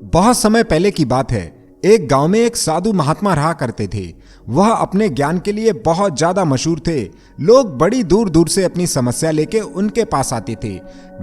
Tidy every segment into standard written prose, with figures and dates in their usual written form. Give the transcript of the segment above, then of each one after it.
बहुत समय पहले की बात है। एक गांव में एक साधु महात्मा रहा करते थे। वह अपने ज्ञान के लिए बहुत ज्यादा मशहूर थे। लोग बड़ी दूर दूर से अपनी समस्या लेके उनके पास आते थे।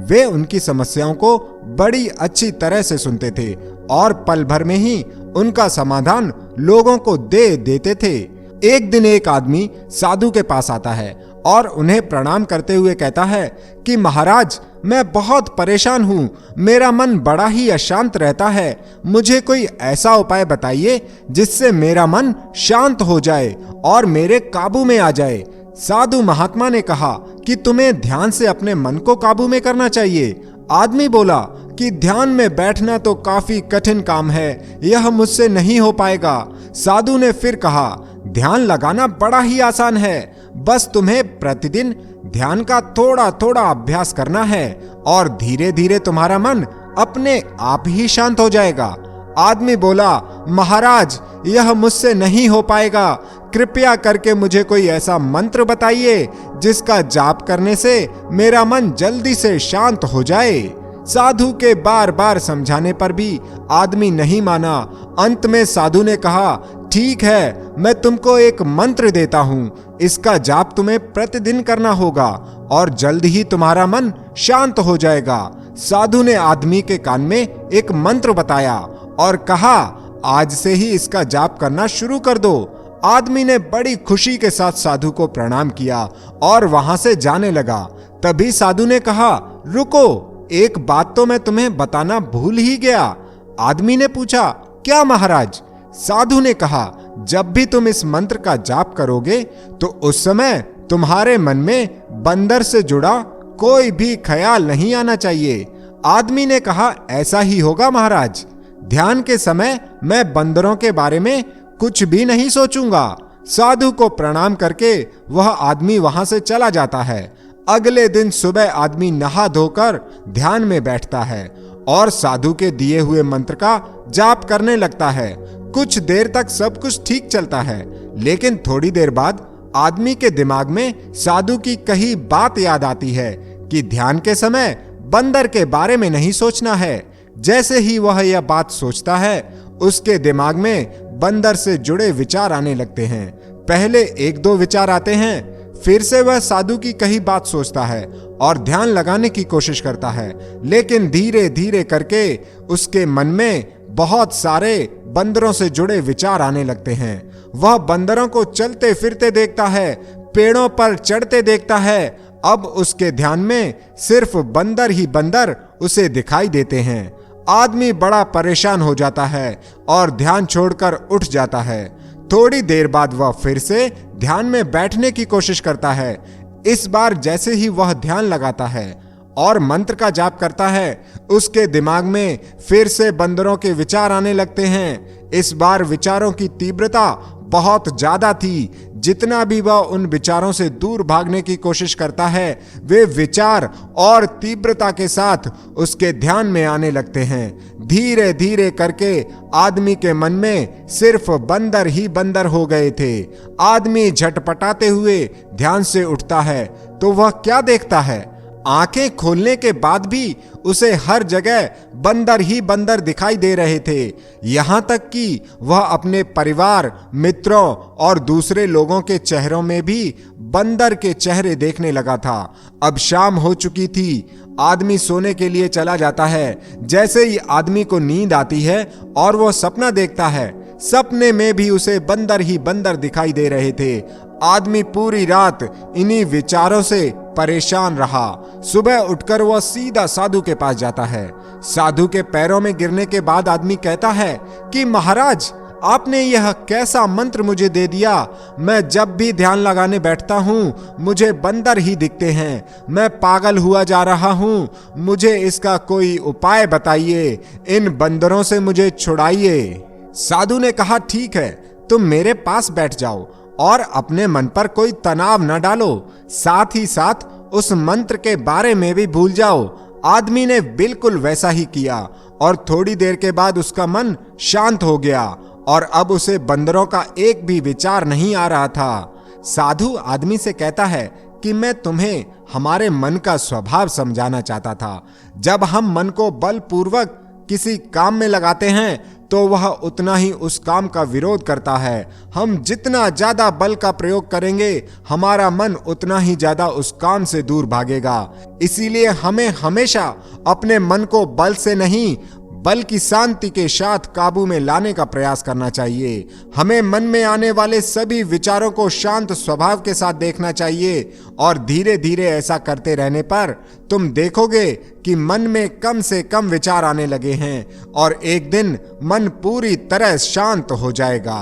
वे उनकी समस्याओं को बड़ी अच्छी तरह से सुनते थे और पल भर में ही उनका समाधान लोगों को दे देते थे। एक दिन एक आदमी साधु के पास आता है और उन्हें प्रणाम करते हुए कहता है कि महाराज, मैं बहुत परेशान हूँ। मेरा मन बड़ा ही अशांत रहता है। मुझे कोई ऐसा उपाय बताइए जिससे मेरा मन शांत हो जाए और मेरे काबू में आ जाए। साधु महात्मा ने कहा कि तुम्हें ध्यान से अपने मन को काबू में करना चाहिए। आदमी बोला कि ध्यान में बैठना तो काफी कठिन काम है, यह मुझसे नहीं हो पाएगा। साधु ने फिर कहा, ध्यान लगाना बड़ा ही आसान है, बस तुम्हें प्रतिदिन ध्यान का थोड़ा थोड़ा अभ्यास करना है और धीरे धीरे तुम्हारा मन अपने आप ही शांत हो जाएगा। आदमी बोला, महाराज, यह मुझसे नहीं हो पाएगा। कृपया करके मुझे कोई ऐसा मंत्र बताइए जिसका जाप करने से मेरा मन जल्दी से शांत हो जाए। साधु के बार बार समझाने पर भी आदमी नहीं माना। अंत में साधु ने कहा, ठीक है, मैं तुमको एक मंत्र देता हूँ। इसका जाप तुम्हें प्रतिदिन करना होगा और जल्द ही तुम्हारा मन शांत हो जाएगा। साधु ने आदमी के कान में एक मंत्र बताया और कहा, आज से ही इसका जाप करना शुरू कर दो। आदमी ने बड़ी खुशी के साथ साधु को प्रणाम किया और वहां से जाने लगा। तभी साधु ने कहा, रुको, एक बात तो मैं तुम्हें बताना भूल ही गया। आदमी ने पूछा, क्या महाराज? साधु ने कहा, जब भी तुम इस मंत्र का जाप करोगे तो उस समय तुम्हारे मन में बंदर से जुड़ा कोई भी ख्याल नहीं आना चाहिए। आदमी ने कहा, ऐसा ही होगा महाराज। ध्यान के समय मैं बंदरों के बारे में कुछ भी नहीं सोचूंगा। साधु को प्रणाम करके वह आदमी वहां से चला जाता है। अगले दिन सुबह आदमी नहा धोकर ध्यान में बैठता है और साधु के दिए हुए मंत्र का जाप करने लगता है। कुछ देर तक सब कुछ ठीक चलता है, लेकिन थोड़ी देर बाद आदमी के दिमाग में साधु की कही बात याद आती है कि ध्यान के समय बंदर के बारे में नहीं सोचना है। जैसे ही वह यह बात सोचता है, उसके दिमाग में बंदर से जुड़े विचार आने लगते हैं। पहले एक दो विचार आते हैं, फिर से वह साधु की कही बात सोचता है और ध्यान लगाने की कोशिश करता है, लेकिन धीरे धीरे करके उसके मन में बहुत सारे बंदरों से जुड़े विचार आने लगते हैं। वह बंदरों को चलते फिरते देखता है, पेड़ों पर चढ़ते देखता है। अब उसके ध्यान में सिर्फ बंदर ही बंदर उसे दिखाई देते हैं। आदमी बड़ा परेशान हो जाता है और ध्यान छोड़कर उठ जाता है। थोड़ी देर बाद वह फिर से ध्यान में बैठने की कोशिश करता है। इस बार जैसे ही वह ध्यान लगाता है और मंत्र का जाप करता है, उसके दिमाग में फिर से बंदरों के विचार आने लगते हैं। इस बार विचारों की तीव्रता बहुत ज्यादा थी। जितना भी वह उन विचारों से दूर भागने की कोशिश करता है, वे विचार और तीव्रता के साथ उसके ध्यान में आने लगते हैं। धीरे धीरे करके आदमी के मन में सिर्फ बंदर ही बंदर हो गए थे। आदमी झटपटाते हुए ध्यान से उठता है तो वह क्या देखता है? आंखें खोलने के बाद भी उसे हर जगह बंदर ही बंदर दिखाई दे रहे थे। यहां तक कि वह अपने परिवार, मित्रों और दूसरे लोगों के चेहरों में भी बंदर के चेहरे देखने लगा था। अब शाम हो चुकी थी। आदमी सोने के लिए चला जाता है। जैसे ही आदमी को नींद आती है और वह सपना देखता है, सपने में भी उसे बंदर ही बंदर दिखाई दे रहे थे। आदमी पूरी रात इन्हीं विचारों से परेशान रहा। सुबह उठकर वह सीधा साधु के पास जाता है। साधु के पैरों में गिरने के बाद आदमी कहता है कि महाराज, आपने यह कैसा मंत्र मुझे दे दिया? मैं जब भी ध्यान लगाने बैठता हूँ मुझे बंदर ही दिखते हैं। मैं पागल हुआ जा रहा हूँ। मुझे इसका कोई उपाय बताइए। इन बंदरों से मुझे छुड़ाइए। साधु ने कहा, ठीक है, तुम मेरे पास बैठ जाओ और अपने मन पर कोई तनाव न डालो। साथ ही साथ उस मंत्र के बारे में भी भूल जाओ। आदमी ने बिल्कुल वैसा ही किया और थोड़ी देर के बाद उसका मन शांत हो गया और अब उसे बंदरों का एक भी विचार नहीं आ रहा था। साधु आदमी से कहता है कि मैं तुम्हें हमारे मन का स्वभाव समझाना चाहता था। जब हम मन को बलपूर्वक किसी काम में लगाते हैं तो वह उतना ही उस काम का विरोध करता है। हम जितना ज्यादा बल का प्रयोग करेंगे, हमारा मन उतना ही ज्यादा उस काम से दूर भागेगा। इसीलिए हमें हमेशा अपने मन को बल से नहीं बल्कि शांति के साथ काबू में लाने का प्रयास करना चाहिए। हमें मन में आने वाले सभी विचारों को शांत स्वभाव के साथ देखना चाहिए और धीरे धीरे ऐसा करते रहने पर तुम देखोगे कि मन में कम से कम विचार आने लगे हैं और एक दिन मन पूरी तरह शांत हो जाएगा।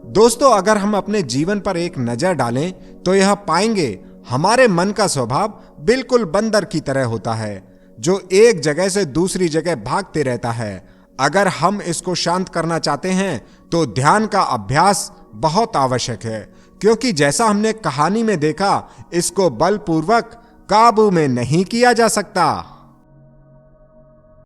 दोस्तों, अगर हम अपने जीवन पर एक नजर डालें तो यह पाएंगे हमारे मन का स्वभाव बिल्कुल बंदर की तरह होता है, जो एक जगह से दूसरी जगह भागते रहता है। अगर हम इसको शांत करना चाहते हैं तो ध्यान का अभ्यास बहुत आवश्यक है, क्योंकि जैसा हमने कहानी में देखा, इसको बलपूर्वक काबू में नहीं किया जा सकता।